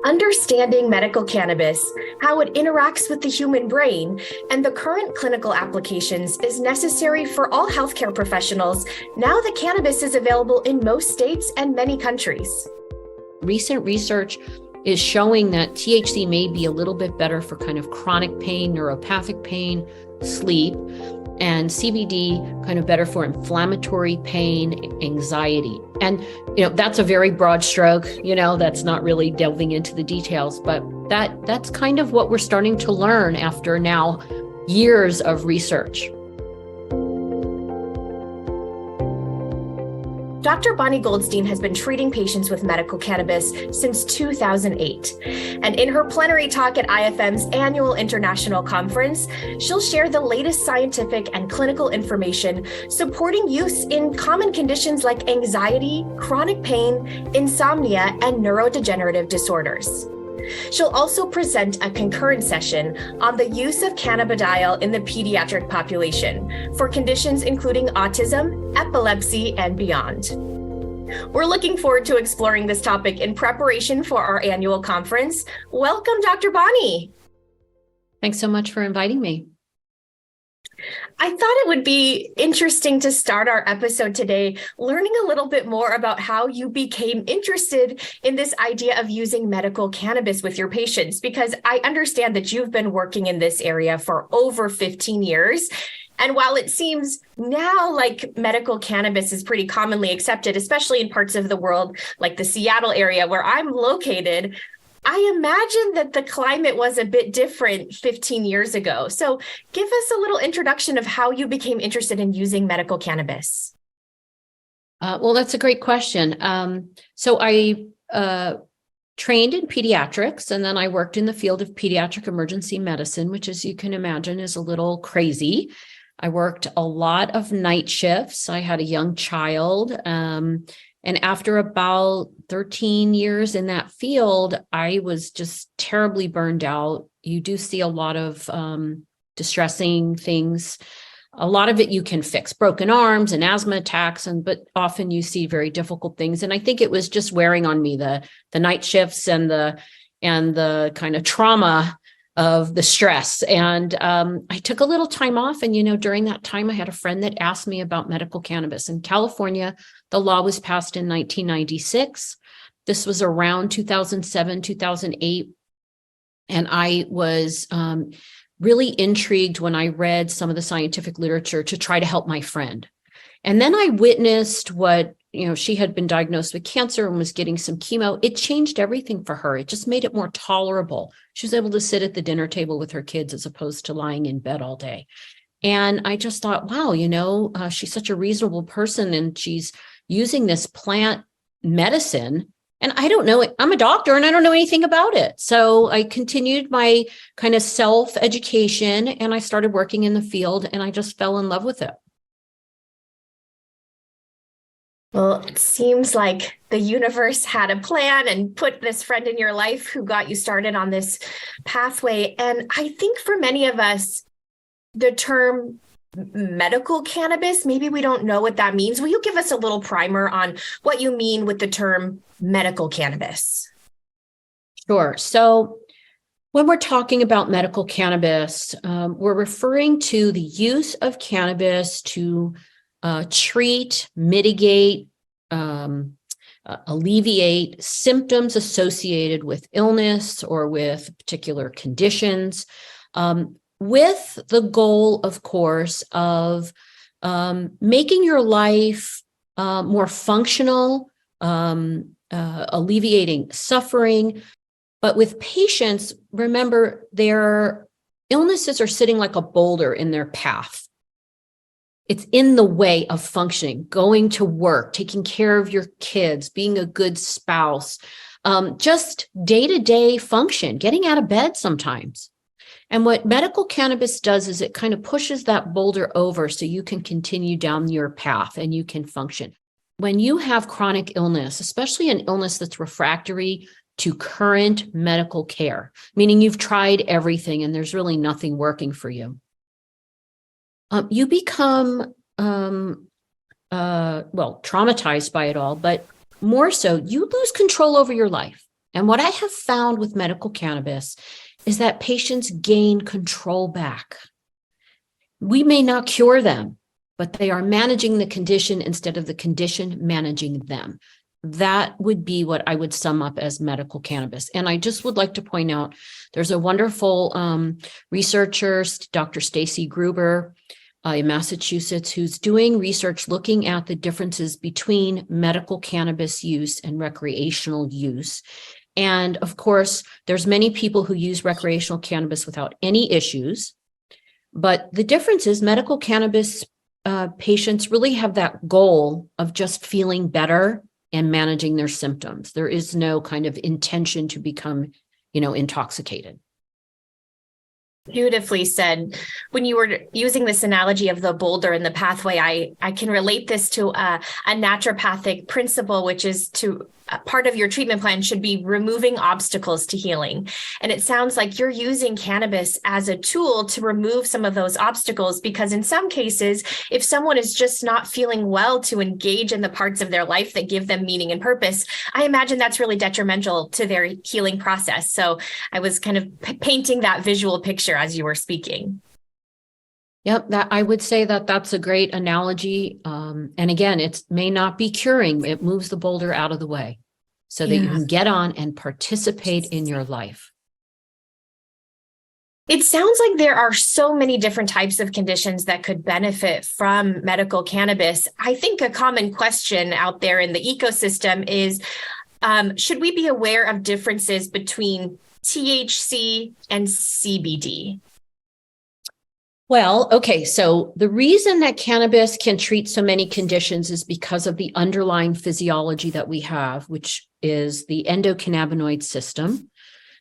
Understanding medical cannabis, how it interacts with the human brain, and the current clinical applications is necessary for all healthcare professionals now that cannabis is available in most states and many countries. Recent research is showing that THC may be a little bit better for kind of chronic pain, neuropathic pain, sleep, and CBD kind of better for inflammatory pain, anxiety. And, that's a very broad stroke, that's not really delving into the details, but that's kind of what we're starting to learn after now years of research. Dr. Bonnie Goldstein has been treating patients with medical cannabis since 2008. And in her plenary talk at IFM's annual international conference, she'll share the latest scientific and clinical information supporting use in common conditions like anxiety, chronic pain, insomnia, and neurodegenerative disorders. She'll also present a concurrent session on the use of cannabidiol in the pediatric population for conditions including autism, epilepsy, and beyond. We're looking forward to exploring this topic in preparation for our annual conference. Welcome, Dr. Bonnie. Thanks so much for inviting me. I thought it would be interesting to start our episode today learning a little bit more about how you became interested in this idea of using medical cannabis with your patients, because I understand that you've been working in this area for over 15 years. And while it seems now like medical cannabis is pretty commonly accepted, especially in parts of the world like the Seattle area where I'm located, I imagine that the climate was a bit different 15 years ago. So give us a little introduction of how you became interested in using medical cannabis. Well, that's a great question. So I trained in pediatrics, and then I worked in the field of pediatric emergency medicine, which, as you can imagine, is a little crazy. I worked a lot of night shifts. I had a young child. And after about 13 years in that field, I was just terribly burned out. You do see a lot of distressing things. A lot of it you can fix, broken arms and asthma attacks, but often you see very difficult things. And I think it was just wearing on me, the night shifts and the kind of trauma of the stress. And I took a little time off. And, during that time, I had a friend that asked me about medical cannabis. In California, the law was passed in 1996. This was around 2007, 2008. And I was really intrigued when I read some of the scientific literature to try to help my friend. And then I witnessed what, she had been diagnosed with cancer and was getting some chemo. It changed everything for her. It just made it more tolerable. She was able to sit at the dinner table with her kids as opposed to lying in bed all day. And I just thought, wow, she's such a reasonable person and she's using this plant medicine. And I don't know, I'm a doctor and I don't know anything about it. So I continued my kind of self-education and I started working in the field and I just fell in love with it. Well, it seems like the universe had a plan and put this friend in your life who got you started on this pathway. And I think for many of us, the term medical cannabis, maybe we don't know what that means. Will you give us a little primer on what you mean with the term medical cannabis? Sure. So when we're talking about medical cannabis, we're referring to the use of cannabis to treat, mitigate, alleviate symptoms associated with illness or with particular conditions, with the goal, of course, of making your life more functional, alleviating suffering. But with patients, remember, their illnesses are sitting like a boulder in their path. It's in the way of functioning, going to work, taking care of your kids, being a good spouse, just day-to-day function, getting out of bed sometimes. And what medical cannabis does is it kind of pushes that boulder over so you can continue down your path and you can function. When you have chronic illness, especially an illness that's refractory to current medical care, meaning you've tried everything and there's really nothing working for you, you become, traumatized by it all, but more so, you lose control over your life. And what I have found with medical cannabis is that patients gain control back. We may not cure them, but they are managing the condition instead of the condition managing them. That would be what I would sum up as medical cannabis. And I just would like to point out, there's a wonderful researcher, Dr. Stacy Gruber, in Massachusetts, who's doing research looking at the differences between medical cannabis use and recreational use. And of course, there's many people who use recreational cannabis without any issues. But the difference is medical cannabis patients really have that goal of just feeling better and managing their symptoms. There is no kind of intention to become, intoxicated. Beautifully said. When you were using this analogy of the boulder and the pathway, I can relate this to a naturopathic principle, which is to part of your treatment plan should be removing obstacles to healing. And it sounds like you're using cannabis as a tool to remove some of those obstacles, because in some cases, if someone is just not feeling well to engage in the parts of their life that give them meaning and purpose, I imagine that's really detrimental to their healing process. So I was kind of painting that visual picture as you were speaking. Yep, that I would say that that's a great analogy. And again, it may not be curing, it moves the boulder out of the way so that you can get on and participate in your life. It sounds like there are so many different types of conditions that could benefit from medical cannabis. I think a common question out there in the ecosystem is, should we be aware of differences between THC and CBD? Well, okay, so the reason that cannabis can treat so many conditions is because of the underlying physiology that we have, which is the endocannabinoid system.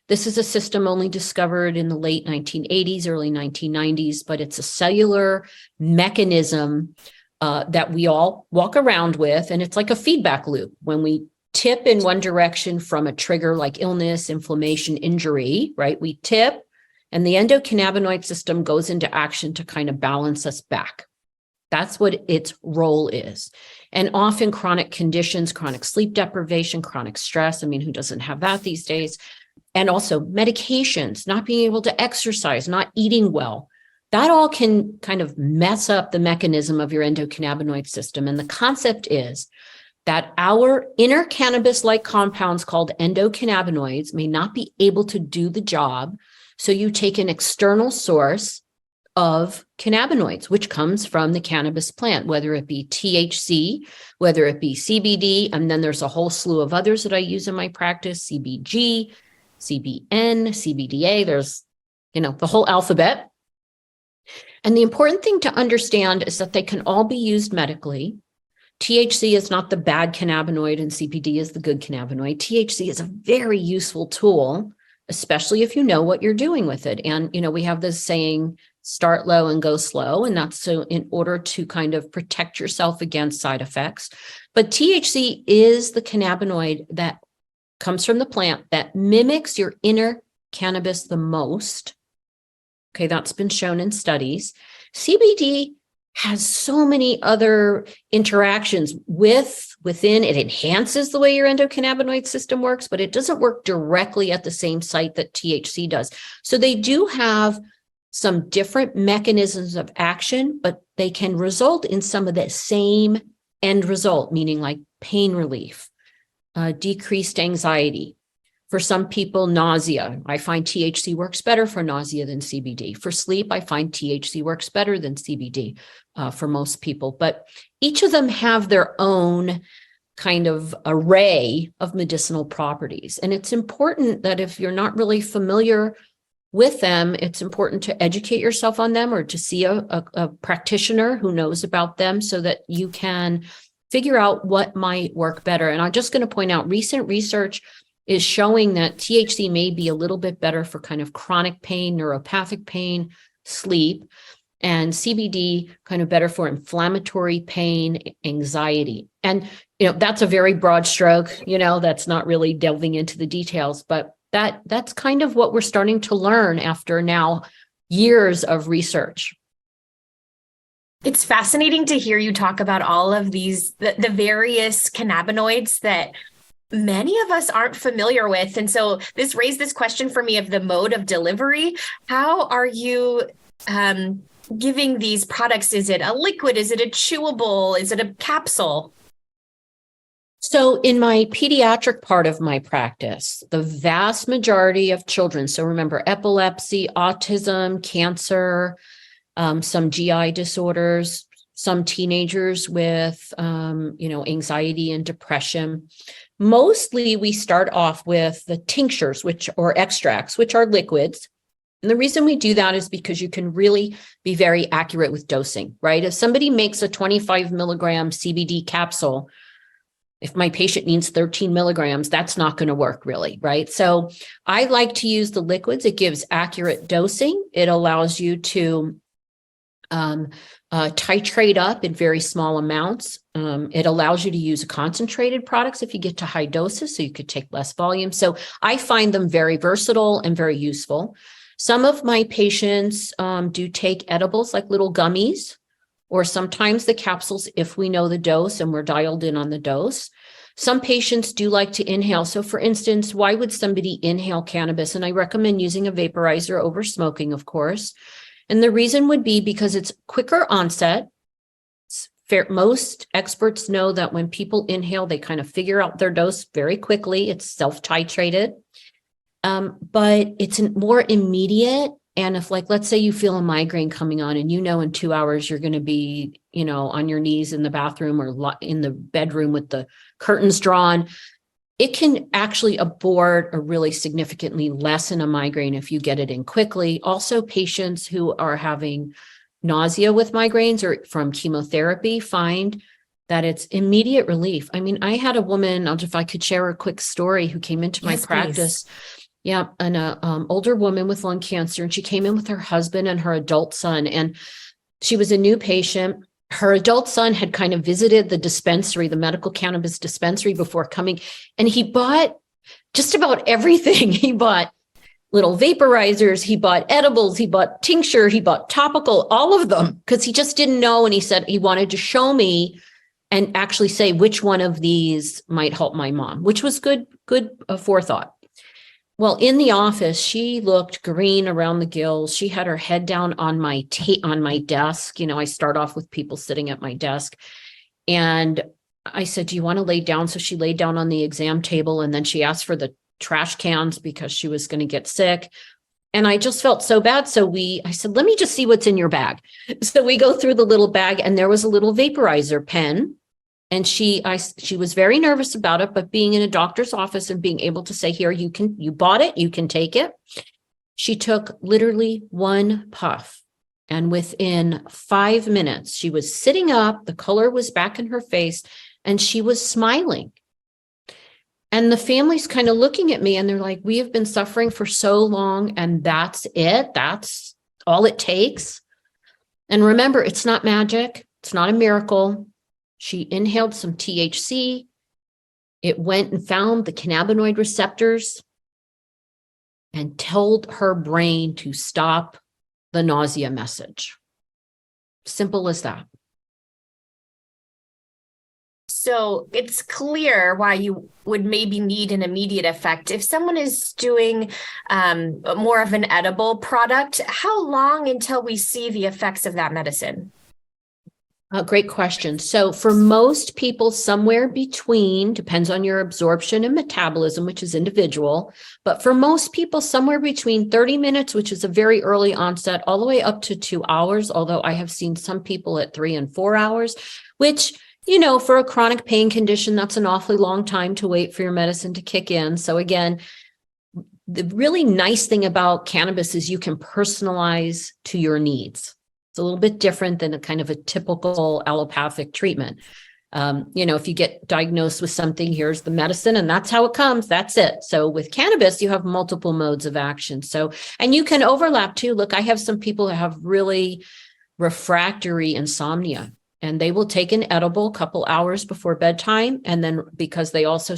This is a system only discovered in the late 1980s, early 1990s, but it's a cellular mechanism that we all walk around with, and it's like a feedback loop. When we tip in one direction from a trigger like illness, inflammation, injury, right? We tip, and the endocannabinoid system goes into action to kind of balance us back. That's what its role is. And often chronic conditions, chronic sleep deprivation, chronic stress, I mean, who doesn't have that these days? And also medications, not being able to exercise, not eating well. That all can kind of mess up the mechanism of your endocannabinoid system. And the concept is that our inner cannabis-like compounds called endocannabinoids may not be able to do the job. So you take an external source of cannabinoids, which comes from the cannabis plant, whether it be THC, whether it be CBD, and then there's a whole slew of others that I use in my practice, CBG, CBN, CBDA, there's, the whole alphabet. And the important thing to understand is that they can all be used medically. THC is not the bad cannabinoid and CBD is the good cannabinoid. THC is a very useful tool, especially if you know what you're doing with it. And, we have this saying, start low and go slow. And that's so in order to kind of protect yourself against side effects. But THC is the cannabinoid that comes from the plant that mimics your inner cannabis the most. Okay, that's been shown in studies. CBD has so many other interactions within. It enhances the way your endocannabinoid system works, but it doesn't work directly at the same site that THC does. So they do have some different mechanisms of action, but they can result in some of the same end result, meaning like pain relief, decreased anxiety. For some people, nausea. I find THC works better for nausea than CBD. For sleep, I find THC works better than CBD for most people. But each of them have their own kind of array of medicinal properties. And it's important that if you're not really familiar with them, it's important to educate yourself on them or to see a practitioner who knows about them so that you can figure out what might work better. And I'm just going to point out recent research is showing that THC may be a little bit better for kind of chronic pain, neuropathic pain, sleep, and CBD kind of better for inflammatory pain, anxiety. And, that's a very broad stroke, that's not really delving into the details, but that's kind of what we're starting to learn after now years of research. It's fascinating to hear you talk about all of these, the various cannabinoids that many of us aren't familiar with. And so this raised this question for me of the mode of delivery. How are you giving these products? Is it a liquid? Is it a chewable? Is it a capsule? So in my pediatric part of my practice, the vast majority of children, so remember epilepsy, autism, cancer, some GI disorders, some teenagers with, anxiety and depression. Mostly we start off with the tinctures, or extracts, which are liquids. And the reason we do that is because you can really be very accurate with dosing, right? If somebody makes a 25 milligram CBD capsule, if my patient needs 13 milligrams, that's not going to work really, right? So I like to use the liquids. It gives accurate dosing. It allows you to titrate up in very small amounts. It allows you to use concentrated products if you get to high doses, so you could take less volume. So I find them very versatile and very useful. Some of my patients do take edibles like little gummies, or sometimes the capsules if we know the dose and we're dialed in on the dose. Some patients do like to inhale. So for instance, why would somebody inhale cannabis? And I recommend using a vaporizer over smoking, of course. And the reason would be because it's quicker onset. Most experts know that when people inhale, they kind of figure out their dose very quickly. It's self-titrated, but it's more immediate. And if, like, let's say you feel a migraine coming on and in 2 hours you're going to be, on your knees in the bathroom or in the bedroom with the curtains drawn, it can actually abort or really significantly lessen a migraine if you get it in quickly. Also, patients who are having nausea with migraines or from chemotherapy find that it's immediate relief. I mean, I had a woman, if I could share a quick story, who came into my practice. Please. Yeah, an older woman with lung cancer, and she came in with her husband and her adult son, and she was a new patient. Her adult son had kind of visited the dispensary, the medical cannabis dispensary, before coming, and he bought just about everything. He bought little vaporizers, he bought edibles, he bought tincture, he bought topical, all of them, because he just didn't know, and he said he wanted to show me and actually say which one of these might help my mom, which was good forethought. Well, in the office, she looked green around the gills. She had her head down on my desk. I start off with people sitting at my desk. And I said, do you want to lay down? So she laid down on the exam table, and then she asked for the trash cans because she was going to get sick. And I just felt so bad. So I said, let me just see what's in your bag. So we go through the little bag, and there was a little vaporizer pen. And she was very nervous about it, but being in a doctor's office and being able to say, here, you bought it, you can take it. She took literally one puff. And within 5 minutes, she was sitting up, the color was back in her face, and she was smiling. And the family's kind of looking at me, and they're like, we have been suffering for so long, and that's it. That's all it takes. And remember, it's not magic. It's not a miracle. She inhaled some THC. It went and found the cannabinoid receptors and told her brain to stop the nausea message. Simple as that. So it's clear why you would maybe need an immediate effect. If someone is doing more of an edible product, how long until we see the effects of that medicine? Great question. So for most people, somewhere between, depends on your absorption and metabolism, which is individual, but for most people, somewhere between 30 minutes, which is a very early onset, all the way up to 2 hours, although I have seen some people at 3 and 4 hours, which, for a chronic pain condition, that's an awfully long time to wait for your medicine to kick in. So again, the really nice thing about cannabis is you can personalize to your needs. It's a little bit different than a kind of a typical allopathic treatment. If you get diagnosed with something, here's the medicine and that's how it comes. That's it. So with cannabis, you have multiple modes of action. So, and you can overlap too. Look, I have some people who have really refractory insomnia, and they will take an edible a couple hours before bedtime. And then because they also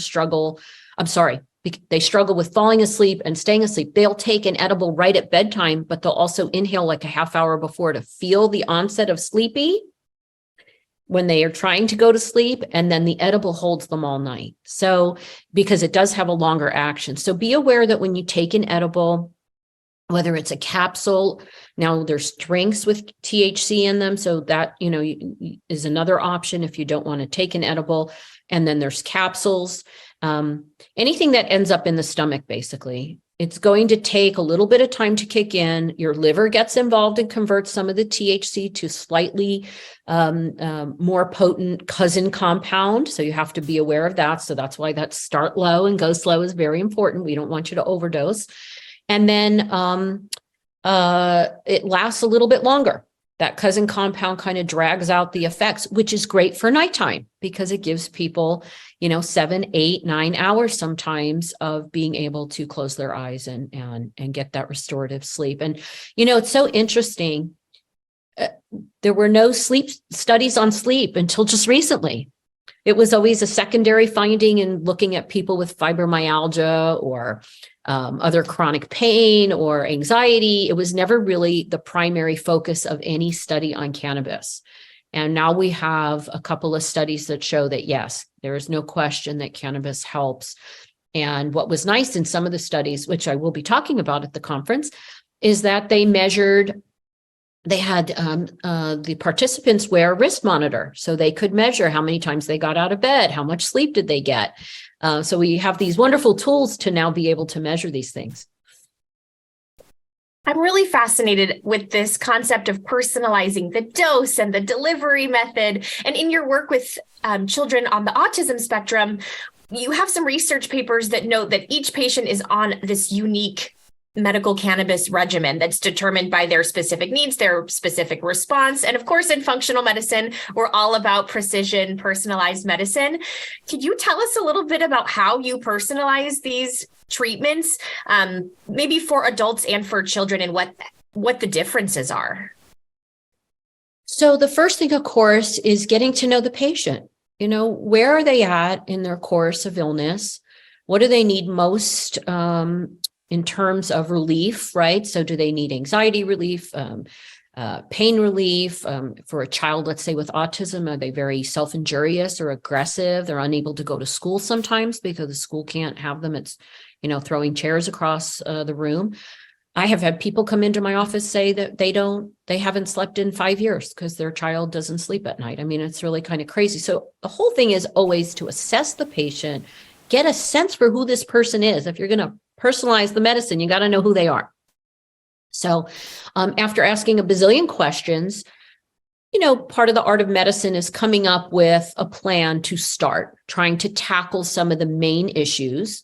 they struggle with falling asleep and staying asleep, they'll take an edible right at bedtime, but they'll also inhale like a half hour before to feel the onset of sleepy. when they are trying to go to sleep, and then the edible holds them all night. So, because it does have a longer action. So be aware that when you take an edible, whether it's a capsule, now there's drinks with THC in them. So that, is another option if you don't want to take an edible. And then there's capsules, anything that ends up in the stomach, basically. It's going to take a little bit of time to kick in. Your liver gets involved and converts some of the THC to slightly more potent cousin compound. So you have to be aware of that. So that's why that start low and go slow is very important. We don't want you to overdose. And then it lasts a little bit longer. That cousin compound kind of drags out the effects, which is great for nighttime because it gives people, 7, 8, 9 hours sometimes of being able to close their eyes and get that restorative sleep. And, it's so interesting. There were no sleep studies on sleep until just recently. It was always a secondary finding in looking at people with fibromyalgia or other chronic pain or anxiety. It was never really the primary focus of any study on cannabis. And now we have a couple of studies that show that, yes, there is no question that cannabis helps. And what was nice in some of the studies, which I will be talking about at the conference, is that they had the participants wear a wrist monitor so they could measure how many times they got out of bed, how much sleep did they get. So we have these wonderful tools to now be able to measure these things. I'm really fascinated with this concept of personalizing the dose and the delivery method. And in your work with children on the autism spectrum, you have some research papers that note that each patient is on this unique medical cannabis regimen that's determined by their specific needs, their specific response. And of course, in functional medicine, we're all about precision, personalized medicine. Could you tell us a little bit about how you personalize these treatments, maybe for adults and for children, and what the differences are? So the first thing, of course, is getting to know the patient. Where are they at in their course of illness? What do they need most in terms of relief, right? So do they need anxiety relief, pain relief? For a child, let's say with autism, are they very self-injurious or aggressive? They're unable to go to school sometimes because the school can't have them. It's, throwing chairs across the room. I have had people come into my office say that they haven't slept in 5 years because their child doesn't sleep at night. I mean, it's really kind of crazy. So the whole thing is always to assess the patient, get a sense for who this person is. If you're going to personalize the medicine, you got to know who they are. So after asking a bazillion questions, part of the art of medicine is coming up with a plan to start trying to tackle some of the main issues.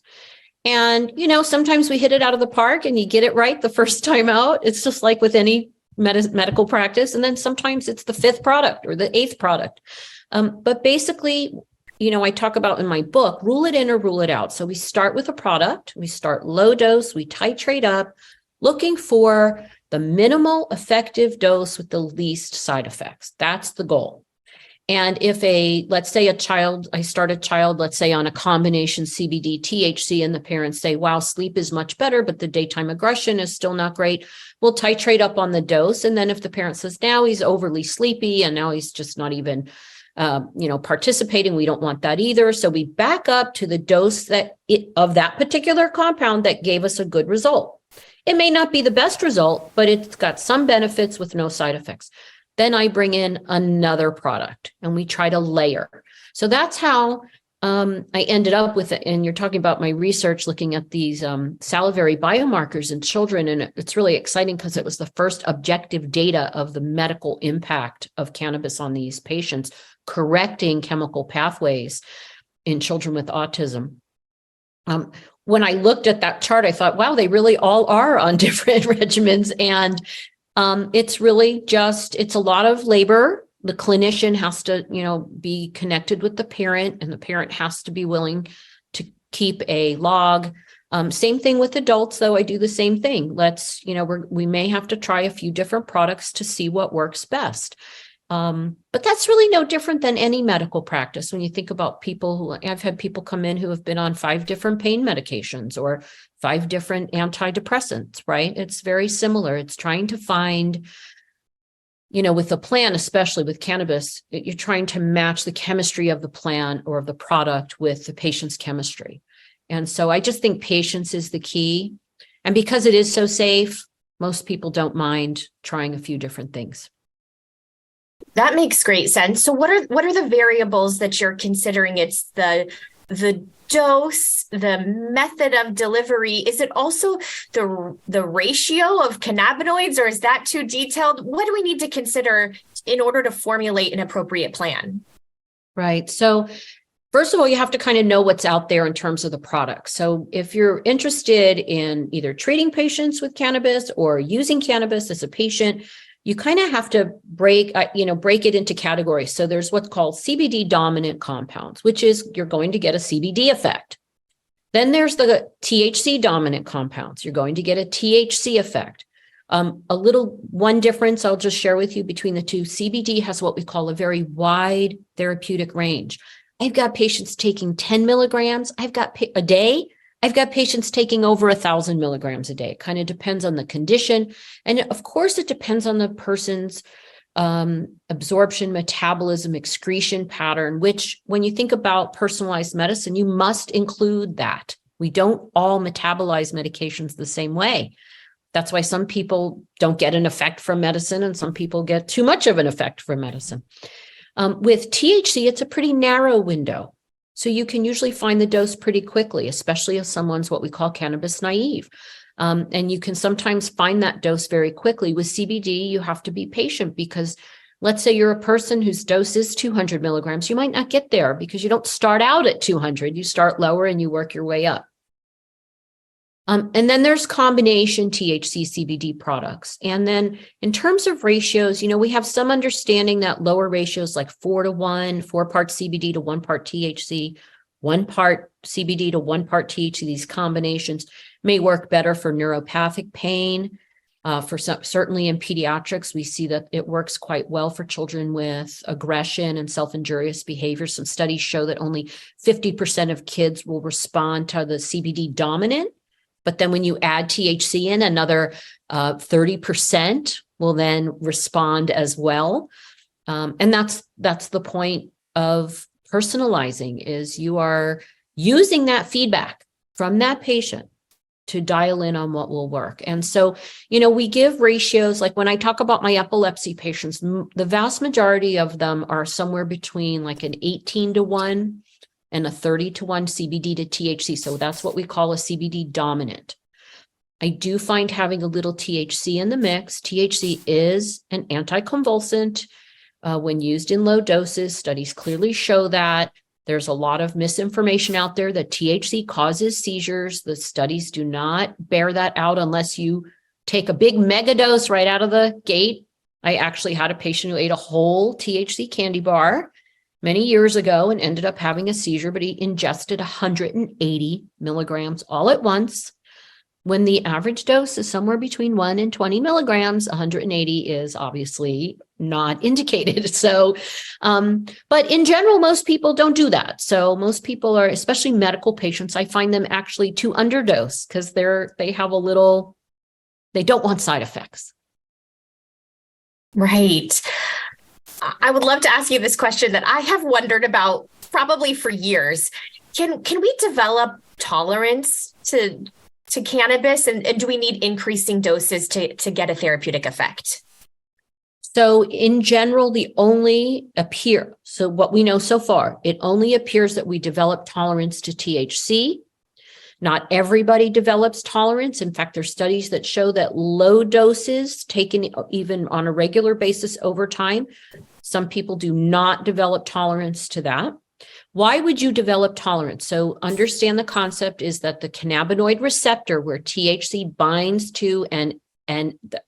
And, sometimes we hit it out of the park and you get it right the first time out. It's just like with any medical practice. And then sometimes it's the 5th product or the 8th product. But basically, I talk about in my book, rule it in or rule it out. So we start with a product, we start low dose, we titrate up, looking for the minimal effective dose with the least side effects. That's the goal. And if let's say I start a child, let's say on a combination CBD THC, and the parents say, wow, sleep is much better, but the daytime aggression is still not great, we'll titrate up on the dose. And then if the parent says, now he's overly sleepy and now he's just not even participating, we don't want that either. So we back up to the dose of that particular compound that gave us a good result. It may not be the best result, but it's got some benefits with no side effects. Then I bring in another product and we try to layer. So that's how I ended up with it. And you're talking about my research looking at these salivary biomarkers in children. And it's really exciting because it was the first objective data of the medical impact of cannabis on these patients, correcting chemical pathways in children with autism. When I looked at that chart, I thought, wow, they really all are on different regimens. And it's really it's a lot of labor. The clinician has to, be connected with the parent, and the parent has to be willing to keep a log. Same thing with adults, though. I do the same thing. We may have to try a few different products to see what works best. But that's really no different than any medical practice. When you think about I've had people come in who have been on 5 different pain medications or 5 different antidepressants, right? It's very similar. It's trying to find with the plant, especially with cannabis, you're trying to match the chemistry of the plant or of the product with the patient's chemistry. And so I just think patience is the key. And because it is so safe, most people don't mind trying a few different things. That makes great sense. So what are the variables that you're considering? It's the dose, the method of delivery. Is it also the ratio of cannabinoids, or is that too detailed? What do we need to consider in order to formulate an appropriate plan? Right. So first of all, you have to kind of know what's out there in terms of the product. So if you're interested in either treating patients with cannabis or using cannabis as a patient, you kind of have to break it into categories. So there's what's called CBD dominant compounds, which is you're going to get a CBD effect. Then there's the THC dominant compounds. You're going to get a THC effect. One difference I'll just share with you between the two. CBD has what we call a very wide therapeutic range. I've got patients taking 10 milligrams. A day. I've got patients taking over 1,000 milligrams a day. It kind of depends on the condition. And of course, it depends on the person's absorption, metabolism, excretion pattern, which when you think about personalized medicine, you must include that. We don't all metabolize medications the same way. That's why some people don't get an effect from medicine and some people get too much of an effect from medicine. With THC, it's a pretty narrow window. So you can usually find the dose pretty quickly, especially if someone's what we call cannabis naive. And you can sometimes find that dose very quickly. With CBD, you have to be patient because let's say you're a person whose dose is 200 milligrams. You might not get there because you don't start out at 200. You start lower and you work your way up. And then there's combination THC CBD products. And then in terms of ratios, we have some understanding that lower ratios like 4:1, 4 parts CBD to 1 part THC, 1 part CBD to 1 part THC, these combinations may work better for neuropathic pain. Certainly in pediatrics, we see that it works quite well for children with aggression and self-injurious behavior. Some studies show that only 50% of kids will respond to the CBD dominant. But then when you add THC in, another 30% will then respond as well. And that's the point of personalizing, is you are using that feedback from that patient to dial in on what will work. And so, we give ratios, like when I talk about my epilepsy patients, the vast majority of them are somewhere between like an 18:1 and a 30:1 CBD to THC. So that's what we call a CBD dominant. I do find having a little THC in the mix. THC is an anticonvulsant when used in low doses. Studies clearly show that. There's a lot of misinformation out there that THC causes seizures. The studies do not bear that out unless you take a big mega dose right out of the gate. I actually had a patient who ate a whole THC candy bar many years ago and ended up having a seizure, but he ingested 180 milligrams all at once. When the average dose is somewhere between 1 and 20 milligrams, 180 is obviously not indicated. So, but in general, most people don't do that. So most people are, especially medical patients, I find them actually to underdose because they don't want side effects. Right. I would love to ask you this question that I have wondered about probably for years. Can we develop tolerance to cannabis, and do we need increasing doses to get a therapeutic effect? So in general, so what we know so far, it only appears that we develop tolerance to THC. Not everybody develops tolerance. In fact, there's studies that show that low doses taken even on a regular basis over time, some people do not develop tolerance to that. Why would you develop tolerance? So understand the concept is that the cannabinoid receptor, where THC binds to and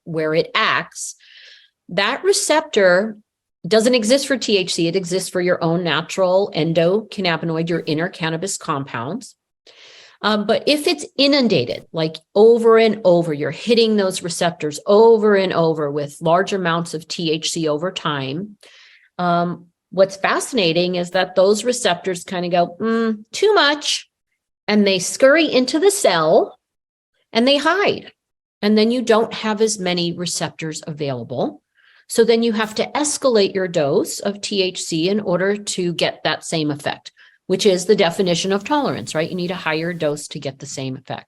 where it acts, that receptor doesn't exist for THC. It exists for your own natural endocannabinoid, your inner cannabis compounds. But if it's inundated, like over and over, you're hitting those receptors over and over with large amounts of THC over time. What's fascinating is that those receptors kind of go, too much, and they scurry into the cell and they hide. And then you don't have as many receptors available. So then you have to escalate your dose of THC in order to get that same effect, which is the definition of tolerance, right? You need a higher dose to get the same effect.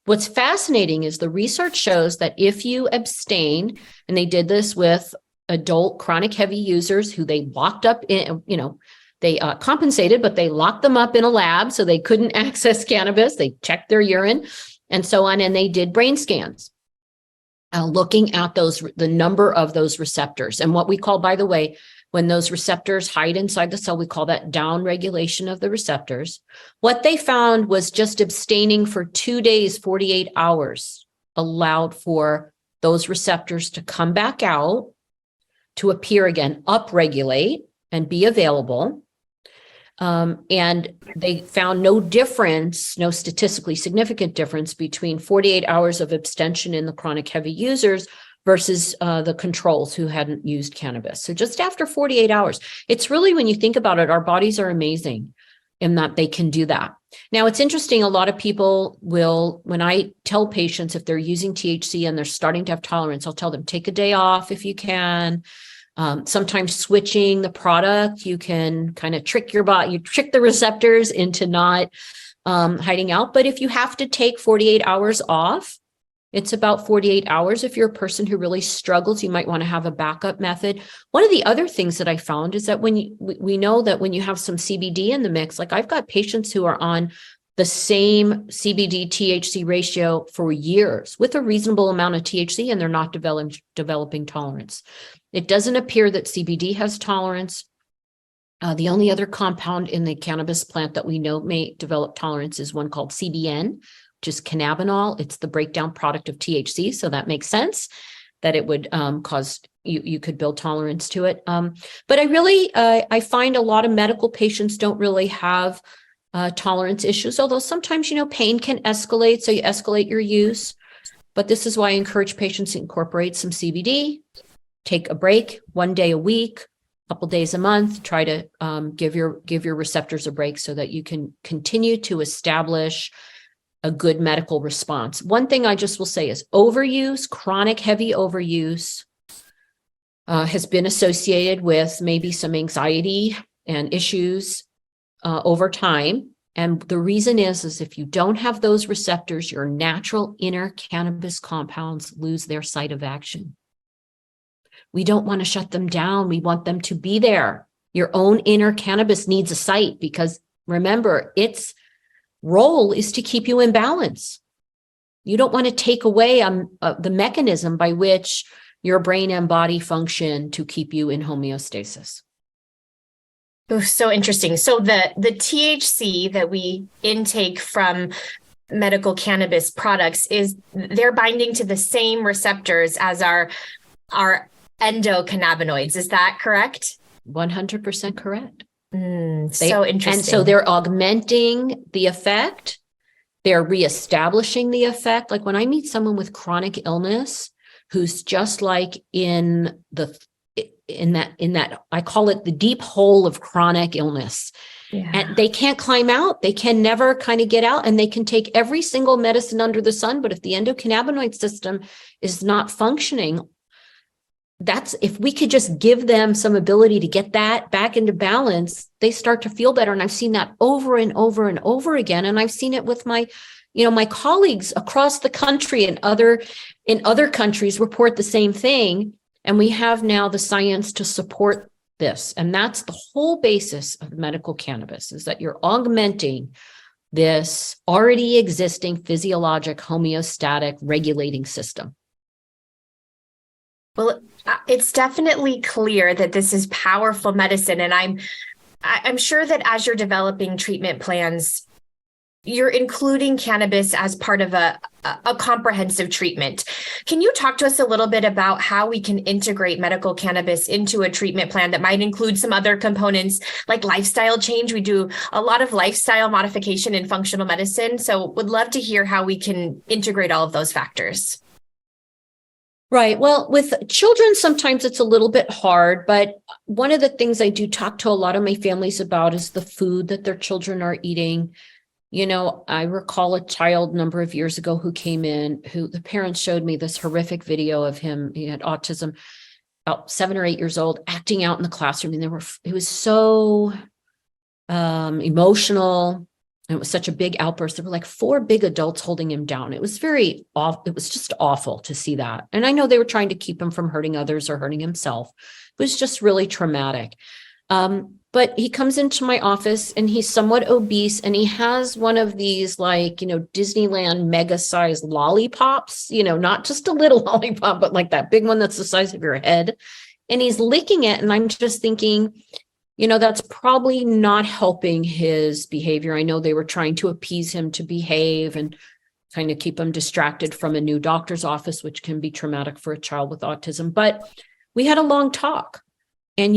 What's fascinating is the research shows that if you abstain, and they did this with adult chronic heavy users who they locked up in, they compensated, but they locked them up in a lab so they couldn't access cannabis. They checked their urine and so on, and they did brain scans. Looking at the number of those receptors. And what we call, by the way, when those receptors hide inside the cell, we call that down regulation of the receptors. What they found was just abstaining for 2 days, 48 hours, allowed for those receptors to come back out, to appear again, upregulate, and be available. And they found no difference, no statistically significant difference between 48 hours of abstention in the chronic heavy users versus the controls who hadn't used cannabis. So just after 48 hours, it's really, when you think about it, our bodies are amazing in that they can do that. Now, it's interesting. A lot of people will, when I tell patients, if they're using THC and they're starting to have tolerance, I'll tell them, take a day off if you can. Sometimes switching the product, you can kind of trick your body, you trick the receptors into not hiding out. But if you have to take 48 hours off, it's about 48 hours. If you're a person who really struggles, you might want to have a backup method. One of the other things that I found is that we know that when you have some CBD in the mix, like I've got patients who are on the same CBD THC ratio for years with a reasonable amount of THC, and they're not developing tolerance. It doesn't appear that CBD has tolerance. The only other compound in the cannabis plant that we know may develop tolerance is one called CBN, which is cannabinol. It's the breakdown product of THC. So that makes sense that it would cause you could build tolerance to it. But I find a lot of medical patients don't really have tolerance issues, although sometimes, pain can escalate. So you escalate your use. But this is why I encourage patients to incorporate some CBD, take a break 1 day a week, a couple days a month, try to give your receptors a break so that you can continue to establish a good medical response. One thing I just will say is overuse, chronic heavy overuse has been associated with maybe some anxiety and issues over time. And the reason is if you don't have those receptors, your natural inner cannabis compounds lose their site of action. We don't want to shut them down. We want them to be there. Your own inner cannabis needs a site because remember, its role is to keep you in balance. You don't want to take away the mechanism by which your brain and body function to keep you in homeostasis. Oh, so interesting. So the THC that we intake from medical cannabis products they're binding to the same receptors as our endocannabinoids. Is that correct? 100% correct. So interesting. And so they're augmenting the effect. They're reestablishing the effect. Like when I meet someone with chronic illness who's just like in that, I call it the deep hole of chronic illness. Yeah. And they can't climb out. They can never kind of get out, and they can take every single medicine under the sun. But if the endocannabinoid system is not functioning, if we could just give them some ability to get that back into balance, they start to feel better. And I've seen that over and over and over again. And I've seen it with my colleagues across the country and in other countries report the same thing. And we have now the science to support this. And that's the whole basis of medical cannabis, is that you're augmenting this already existing physiologic homeostatic regulating system. Well, it's definitely clear that this is powerful medicine. And I'm sure that as you're developing treatment plans, you're including cannabis as part of a comprehensive treatment. Can you talk to us a little bit about how we can integrate medical cannabis into a treatment plan that might include some other components like lifestyle change? We do a lot of lifestyle modification in functional medicine. So would love to hear how we can integrate all of those factors. Right. Well, with children, sometimes it's a little bit hard, but one of the things I do talk to a lot of my families about is the food that their children are eating. I recall a child a number of years ago who came in, who the parents showed me this horrific video of him. He had autism. about 7 or 8 years old, acting out in the classroom. And it was so emotional. And it was such a big outburst. There were like 4 big adults holding him down. It was very off. It was just awful to see that. And I know they were trying to keep him from hurting others or hurting himself. It was just really traumatic. But he comes into my office and he's somewhat obese and he has one of these like, Disneyland mega size lollipops, not just a little lollipop, but like that big one that's the size of your head. And he's licking it. And I'm just thinking, that's probably not helping his behavior. I know they were trying to appease him to behave and kind of keep him distracted from a new doctor's office, which can be traumatic for a child with autism. But we had a long talk. And,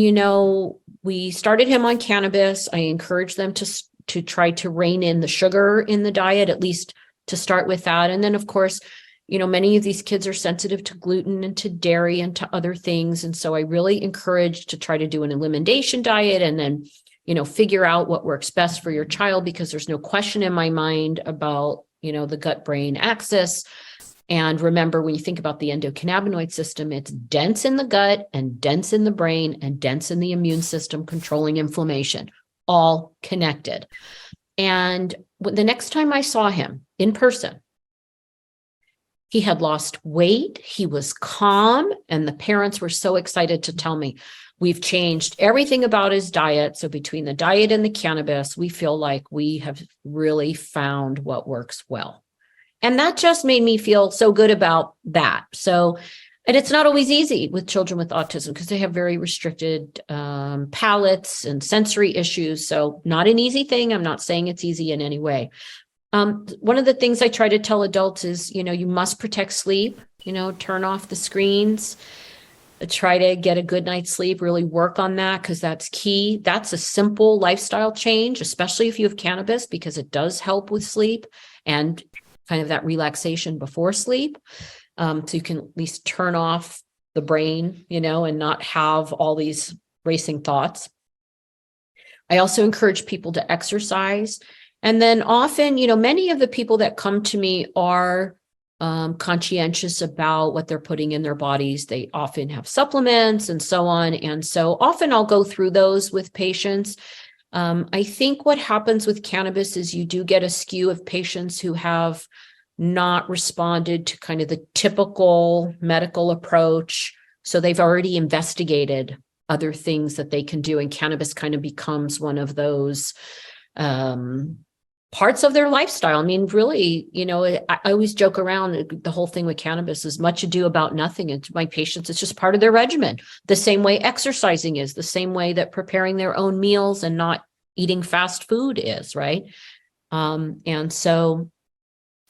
we started him on cannabis. I encouraged them to try to rein in the sugar in the diet, at least to start with that. And then, of course, many of these kids are sensitive to gluten and to dairy and to other things. And so I really encouraged to try to do an elimination diet and then, figure out what works best for your child, because there's no question in my mind about, the gut-brain axis. And remember, when you think about the endocannabinoid system, it's dense in the gut and dense in the brain and dense in the immune system, controlling inflammation, all connected. And the next time I saw him in person, he had lost weight. He was calm. And the parents were so excited to tell me, we've changed everything about his diet. So between the diet and the cannabis, we feel like we have really found what works well. And that just made me feel so good about that. So, and it's not always easy with children with autism because they have very restricted palates and sensory issues. So not an easy thing. I'm not saying it's easy in any way. One of the things I try to tell adults is, you must protect sleep, turn off the screens, try to get a good night's sleep, really work on that because that's key. That's a simple lifestyle change, especially if you have cannabis, because it does help with sleep and kind of that relaxation before sleep. So you can at least turn off the brain, and not have all these racing thoughts. I also encourage people to exercise. And then often, many of the people that come to me are conscientious about what they're putting in their bodies. They often have supplements and so on. And so often I'll go through those with patients. I think what happens with cannabis is you do get a skew of patients who have not responded to kind of the typical medical approach. So they've already investigated other things that they can do. And cannabis kind of becomes one of those parts of their lifestyle. I mean, really, I always joke around, the whole thing with cannabis is much ado about nothing. And to my patients, it's just part of their regimen. The same way exercising is, the same way that preparing their own meals and not eating fast food is, right? And so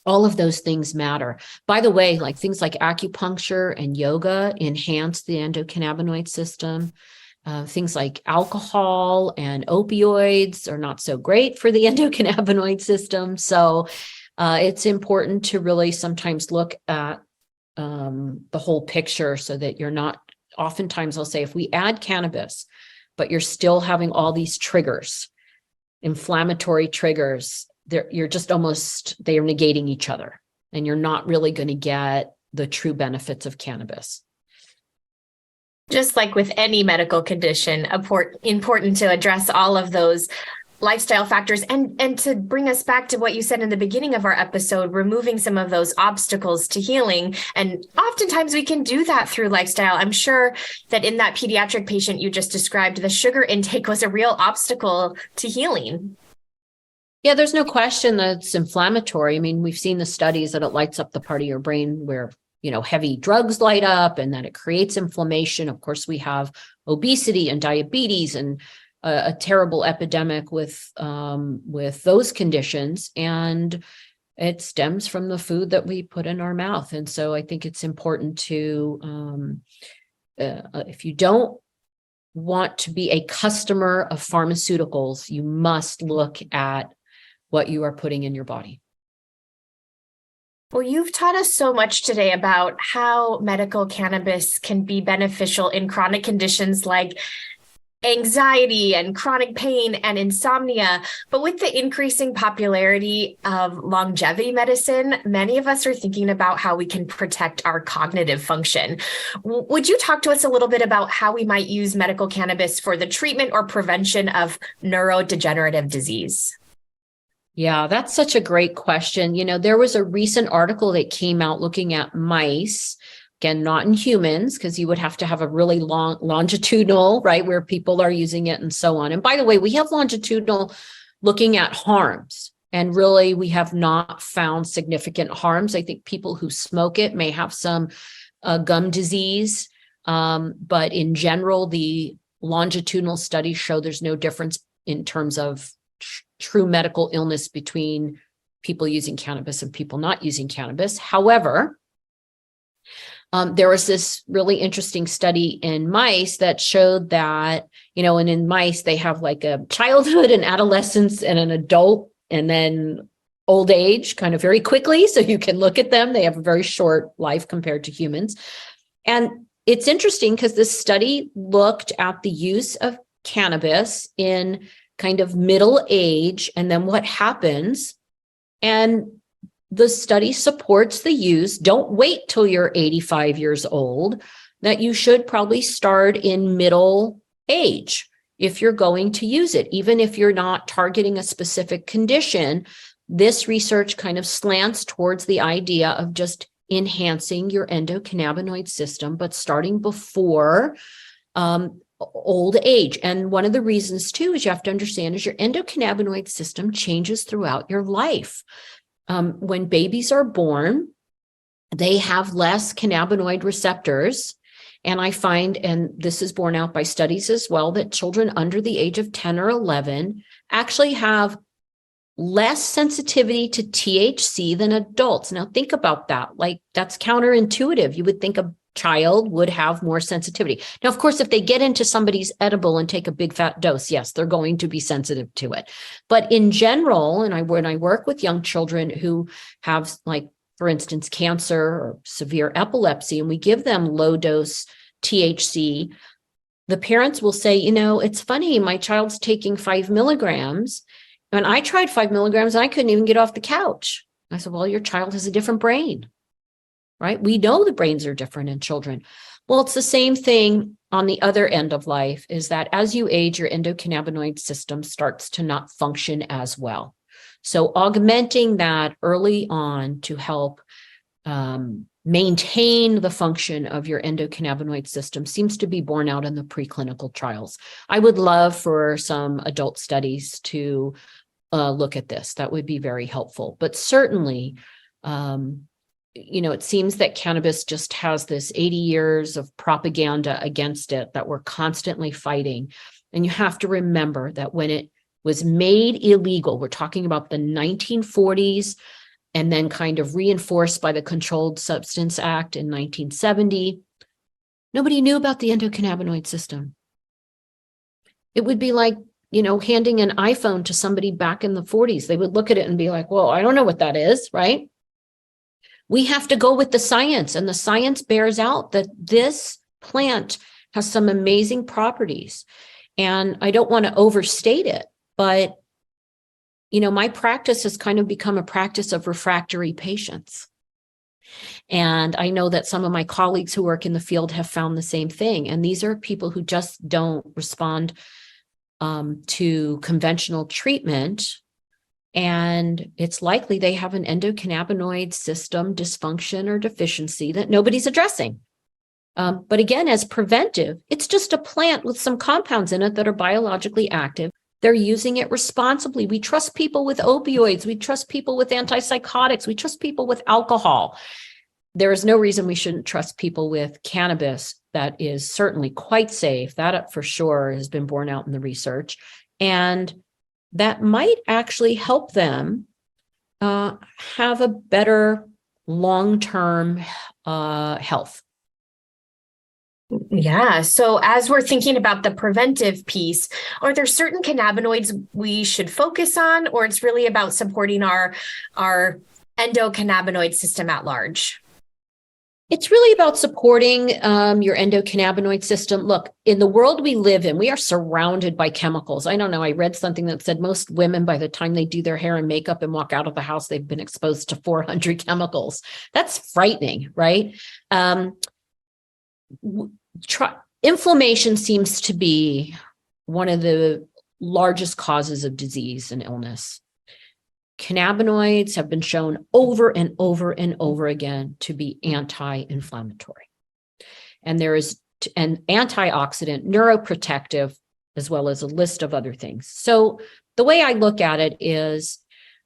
all of those things matter. By the way, like things like acupuncture and yoga enhance the endocannabinoid system. Things like alcohol and opioids are not so great for the endocannabinoid system. So it's important to really sometimes look at the whole picture so that you're not, oftentimes I'll say, if we add cannabis, but you're still having all these triggers, inflammatory triggers, you're just almost, they are negating each other, and you're not really going to get the true benefits of cannabis. Just like with any medical condition, important to address all of those lifestyle factors and to bring us back to what you said in the beginning of our episode, removing some of those obstacles to healing. And oftentimes we can do that through lifestyle. I'm sure that in that pediatric patient you just described, the sugar intake was a real obstacle to healing. Yeah, there's no question that it's inflammatory. I mean, we've seen the studies that it lights up the part of your brain where heavy drugs light up and that it creates inflammation. Of course, we have obesity and diabetes and a terrible epidemic with those conditions. And it stems from the food that we put in our mouth. And so I think it's important to, if you don't want to be a customer of pharmaceuticals, you must look at what you are putting in your body. Well, you've taught us so much today about how medical cannabis can be beneficial in chronic conditions like anxiety and chronic pain and insomnia. But with the increasing popularity of longevity medicine, many of us are thinking about how we can protect our cognitive function. Would you talk to us a little bit about how we might use medical cannabis for the treatment or prevention of neurodegenerative disease? Yeah, that's such a great question. There was a recent article that came out looking at mice. Again, not in humans, because you would have to have a really long longitudinal, right, where people are using it and so on. And by the way, we have longitudinal looking at harms, and really we have not found significant harms. I think people who smoke it may have some gum disease, but in general, the longitudinal studies show there's no difference in terms of true medical illness between people using cannabis and people not using cannabis. However, there was this really interesting study in mice that showed that, and in mice, they have like a childhood and adolescence and an adult and then old age kind of very quickly. So you can look at them. They have a very short life compared to humans. And it's interesting because this study looked at the use of cannabis in kind of middle age and then what happens. And the study supports the use. Don't wait till you're 85 years old, that you should probably start in middle age if you're going to use it. Even if you're not targeting a specific condition, this research kind of slants towards the idea of just enhancing your endocannabinoid system, but starting before old age. And one of the reasons too, is you have to understand is your endocannabinoid system changes throughout your life. When babies are born, they have less cannabinoid receptors. And I find, and this is borne out by studies as well, that children under the age of 10 or 11 actually have less sensitivity to THC than adults. Now think about that. Like, that's counterintuitive. You would think a child would have more sensitivity. Now, of course, if they get into somebody's edible and take a big fat dose, yes, they're going to be sensitive to it. But in general, and when I work with young children who have, like, for instance, cancer or severe epilepsy, and we give them low dose THC, the parents will say, it's funny, my child's taking 5 milligrams, and I tried 5 milligrams and I couldn't even get off the couch. I said, well, your child has a different brain. Right? We know the brains are different in children. Well, it's the same thing on the other end of life, is that as you age, your endocannabinoid system starts to not function as well. So augmenting that early on to help maintain the function of your endocannabinoid system seems to be borne out in the preclinical trials. I would love for some adult studies to look at this. That would be very helpful. But certainly, it seems that cannabis just has this 80 years of propaganda against it that we're constantly fighting. And you have to remember that when it was made illegal, we're talking about the 1940s, and then kind of reinforced by the Controlled Substance Act in 1970, nobody knew about the endocannabinoid system. It would be like, handing an iPhone to somebody back in the 40s. They would look at it and be like, well, I don't know what that is, right? We have to go with the science, and the science bears out that this plant has some amazing properties. And I don't want to overstate it, but, my practice has kind of become a practice of refractory patients. And I know that some of my colleagues who work in the field have found the same thing. And these are people who just don't respond to conventional treatment. And it's likely they have an endocannabinoid system dysfunction or deficiency that nobody's addressing. But again, as preventive, it's just a plant with some compounds in it that are biologically active. They're using it responsibly. We trust people with opioids. We trust people with antipsychotics. We trust people with alcohol. There is no reason we shouldn't trust people with cannabis. That is certainly quite safe. That for sure has been borne out in the research. And that might actually help them have a better long-term health. Yeah. So as we're thinking about the preventive piece, are there certain cannabinoids we should focus on, or it's really about supporting our endocannabinoid system at large? It's really about supporting your endocannabinoid system. Look, in the world we live in, we are surrounded by chemicals. I don't know. I read something that said most women, by the time they do their hair and makeup and walk out of the house, they've been exposed to 400 chemicals. That's frightening, right? Inflammation seems to be one of the largest causes of disease and illness. Cannabinoids have been shown over and over and over again to be anti-inflammatory. And there is an antioxidant, neuroprotective, as well as a list of other things. So the way I look at it is,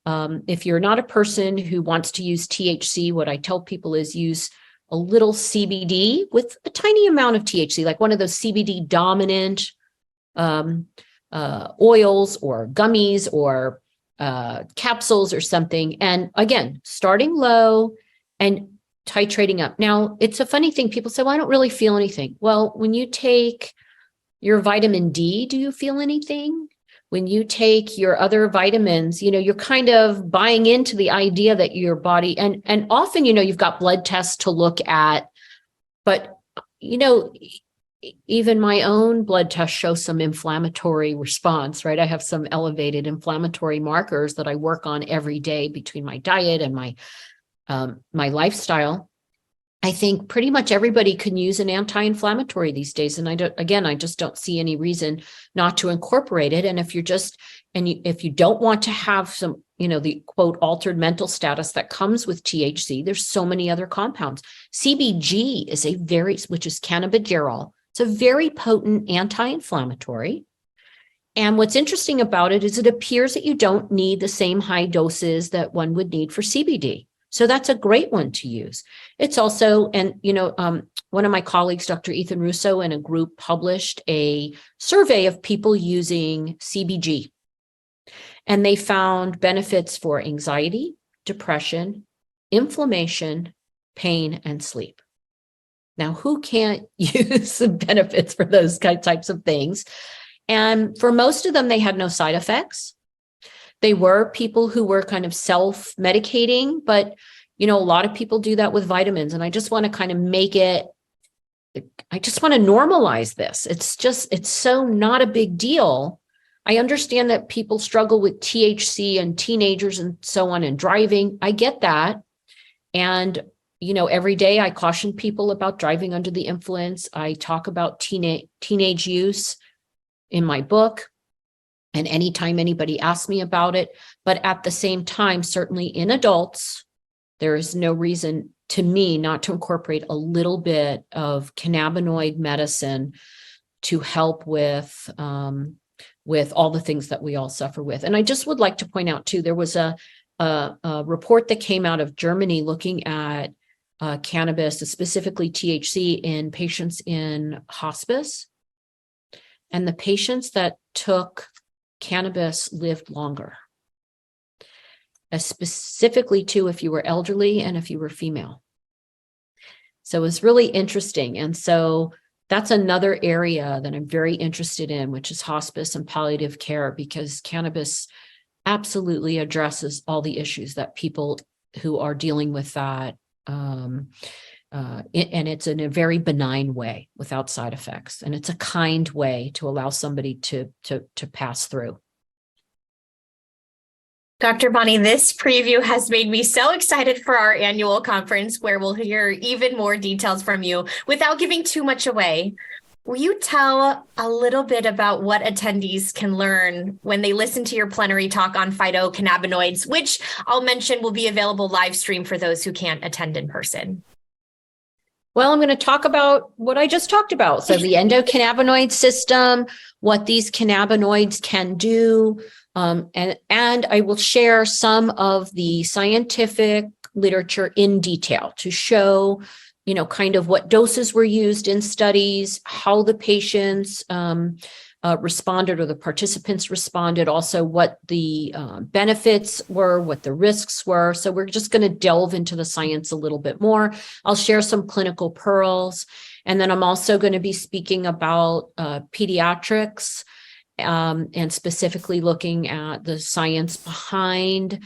if you're not a person who wants to use THC, what I tell people is use a little CBD with a tiny amount of THC, like one of those CBD dominant oils or gummies or capsules or something. And again, starting low and titrating up. Now, it's a funny thing. People say, well, I don't really feel anything. Well, when you take your vitamin D, do you feel anything? When you take your other vitamins, you're kind of buying into the idea that your body, and often, you've got blood tests to look at, but, even my own blood tests show some inflammatory response, right? I have some elevated inflammatory markers that I work on every day between my diet and my lifestyle. I think pretty much everybody can use an anti-inflammatory these days. And I just don't see any reason not to incorporate it. And if if you don't want to have some, the quote, altered mental status that comes with THC, there's so many other compounds. CBG is which is cannabigerol. It's a very potent anti-inflammatory. And what's interesting about it is it appears that you don't need the same high doses that one would need for CBD. So that's a great one to use. It's also, one of my colleagues, Dr. Ethan Russo, and a group published a survey of people using CBG. And they found benefits for anxiety, depression, inflammation, pain, and sleep. Now, who can't use the benefits for those types of things? And for most of them, they had no side effects. They were people who were kind of self-medicating, but, a lot of people do that with vitamins. And I just want to kind of I just want to normalize this. It's so not a big deal. I understand that people struggle with THC and teenagers and so on and driving. I get that. And every day I caution people about driving under the influence. I talk about teenage use in my book, and anytime anybody asks me about it. But at the same time, certainly in adults, there is no reason to me not to incorporate a little bit of cannabinoid medicine to help with all the things that we all suffer with. And I just would like to point out too, there was a report that came out of Germany looking at cannabis, specifically THC, in patients in hospice. And the patients that took cannabis lived longer, specifically too if you were elderly and if you were female. So it was really interesting. And so that's another area that I'm very interested in, which is hospice and palliative care, because cannabis absolutely addresses all the issues that people who are dealing with that. And it's in a very benign way without side effects. And it's a kind way to allow somebody to pass through. Dr. Bonnie, this preview has made me so excited for our annual conference, where we'll hear even more details from you. Without giving too much away, will you tell a little bit about what attendees can learn when they listen to your plenary talk on phytocannabinoids, which I'll mention will be available live stream for those who can't attend in person? Well, I'm going to talk about what I just talked about. So the endocannabinoid system, what these cannabinoids can do, and I will share some of the scientific literature in detail to show, kind of what doses were used in studies, how the patients responded or the participants responded, also what the benefits were, what the risks were. So we're just going to delve into the science a little bit more. I'll share some clinical pearls. And then I'm also going to be speaking about pediatrics, and specifically looking at the science behind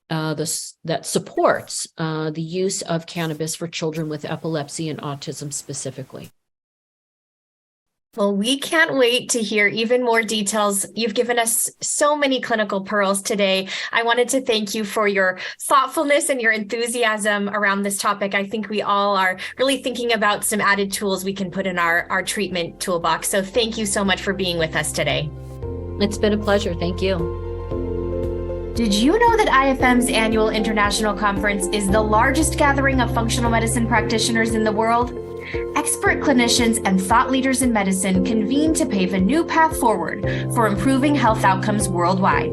that supports the use of cannabis for children with epilepsy and autism specifically. Well, we can't wait to hear even more details. You've given us so many clinical pearls today. I wanted to thank you for your thoughtfulness and your enthusiasm around this topic. I think we all are really thinking about some added tools we can put in our treatment toolbox. So thank you so much for being with us today. It's been a pleasure. Thank you. Did you know that IFM's annual international conference is the largest gathering of functional medicine practitioners in the world? Expert clinicians and thought leaders in medicine convene to pave a new path forward for improving health outcomes worldwide.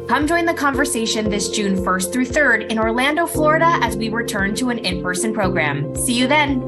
Come join the conversation this June 1st through 3rd in Orlando, Florida, as we return to an in-person program. See you then.